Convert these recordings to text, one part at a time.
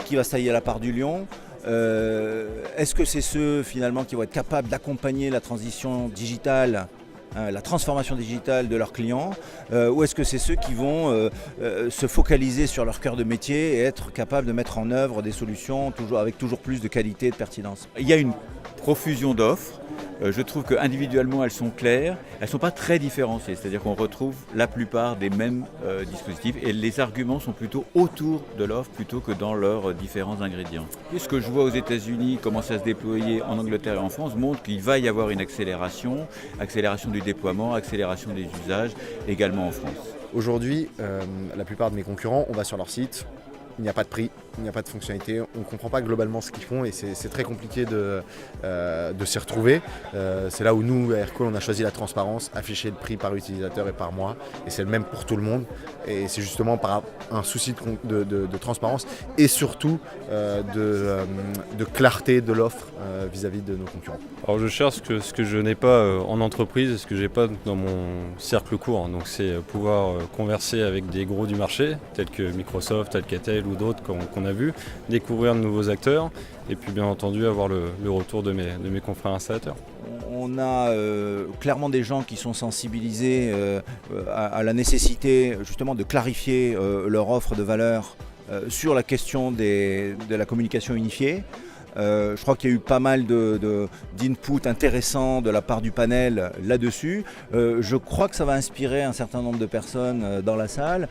qui va se tailler la part du lion. Est-ce que c'est ceux finalement qui vont être capables d'accompagner la transition digitale, la transformation digitale de leurs clients, ou est-ce que c'est ceux qui vont se focaliser sur leur cœur de métier et être capables de mettre en œuvre des solutions avec toujours plus de qualité et de pertinence? Il y a une profusion d'offres. Je trouve qu'individuellement elles sont claires, elles ne sont pas très différenciées, c'est-à-dire qu'on retrouve la plupart des mêmes dispositifs et les arguments sont plutôt autour de l'offre plutôt que dans leurs différents ingrédients. Et ce que je vois aux États-Unis commencer à se déployer en Angleterre et en France montre qu'il va y avoir une accélération du déploiement, accélération des usages également en France. Aujourd'hui, la plupart de mes concurrents, on va sur leur site. Il n'y a pas de prix, il n'y a pas de fonctionnalité, on ne comprend pas globalement ce qu'ils font et c'est très compliqué de s'y retrouver. C'est là où nous, à Aircall, on a choisi la transparence, afficher le prix par utilisateur et par mois, et c'est le même pour tout le monde. Et c'est justement par un souci de transparence et surtout de clarté de l'offre vis-à-vis de nos concurrents. Alors je cherche ce que je n'ai pas en entreprise et ce que je n'ai pas dans mon cercle court. Donc c'est pouvoir converser avec des gros du marché, tels que Microsoft, Alcatel ou d'autres qu'on a vus, découvrir de nouveaux acteurs et puis bien entendu avoir le retour de mes confrères installateurs. On a clairement des gens qui sont sensibilisés à la nécessité justement de clarifier leur offre de valeur sur la question de la communication unifiée. Je crois qu'il y a eu pas mal d'input intéressants de la part du panel là-dessus. Je crois que ça va inspirer un certain nombre de personnes dans la salle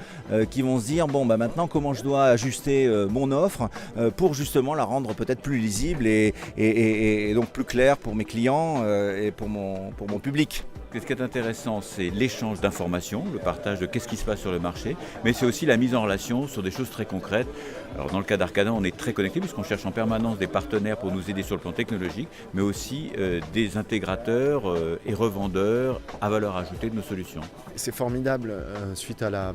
qui vont se dire bon, bah, maintenant comment je dois ajuster mon offre pour justement la rendre peut-être plus lisible et donc plus claire pour mes clients et pour mon public. Ce qui est intéressant, c'est l'échange d'informations, le partage de qu'est-ce qui se passe sur le marché, mais c'est aussi la mise en relation sur des choses très concrètes. Alors dans le cas d'Arcadin, on est très connecté puisqu'on cherche en permanence des partenaires pour nous aider sur le plan technologique, mais aussi des intégrateurs et revendeurs à valeur ajoutée de nos solutions. C'est formidable, suite à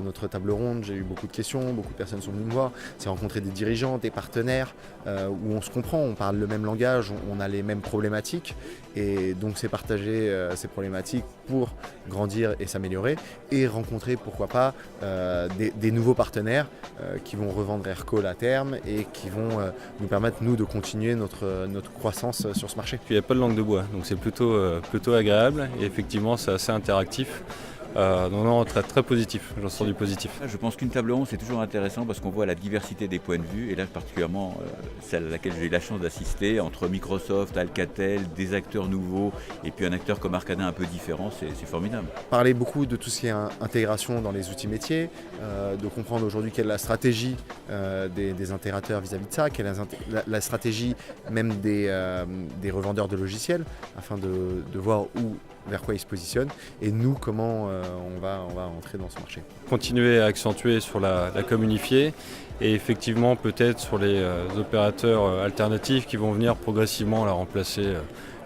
notre table ronde, j'ai eu beaucoup de questions, beaucoup de personnes sont venues me voir, j'ai rencontré des dirigeants, des partenaires, où on se comprend, on parle le même langage, on a les mêmes problématiques, et donc c'est partager ces problématiques pour grandir et s'améliorer, et rencontrer pourquoi pas des nouveaux partenaires qui vont revendre Aircall à terme et qui vont nous permettre nous de continuer notre croissance sur ce marché. Il n'y a pas de langue de bois, donc c'est plutôt agréable et effectivement c'est assez interactif. Non, très, très positif, j'en sors du positif. Je pense qu'une table ronde c'est toujours intéressant parce qu'on voit la diversité des points de vue et là particulièrement celle à laquelle j'ai eu la chance d'assister entre Microsoft, Alcatel, des acteurs nouveaux et puis un acteur comme Arcadin un peu différent, c'est formidable. Parler beaucoup de tout ce qui est intégration dans les outils métiers, de comprendre aujourd'hui quelle est la stratégie des intégrateurs vis-à-vis de ça, quelle est la stratégie même des revendeurs de logiciels afin de voir vers quoi ils se positionnent et nous comment on va entrer dans ce marché. Continuer à accentuer sur la com unifiée et effectivement peut-être sur les opérateurs alternatifs qui vont venir progressivement la remplacer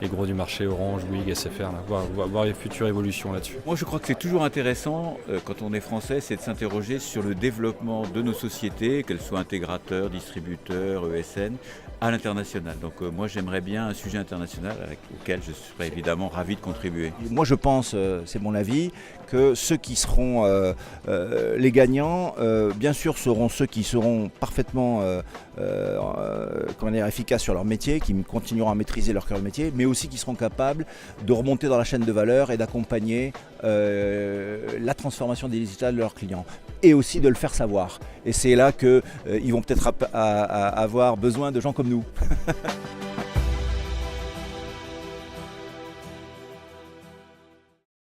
les gros du marché, Orange, Bouygues, SFR, voir les futures évolutions là-dessus. Moi je crois que c'est toujours intéressant quand on est français, c'est de s'interroger sur le développement de nos sociétés, qu'elles soient intégrateurs, distributeurs, ESN, à l'international. Donc moi j'aimerais bien un sujet international auquel je serais évidemment ravi de contribuer. Moi je pense, c'est mon avis, que ceux qui seront les gagnants, bien sûr seront ceux qui seront parfaitement efficaces sur leur métier, qui continueront à maîtriser leur cœur de métier, mais aussi qui seront capables de remonter dans la chaîne de valeur et d'accompagner la transformation digitale de leurs clients et aussi de le faire savoir. Et c'est là qu'ils vont peut-être avoir besoin de gens comme nous.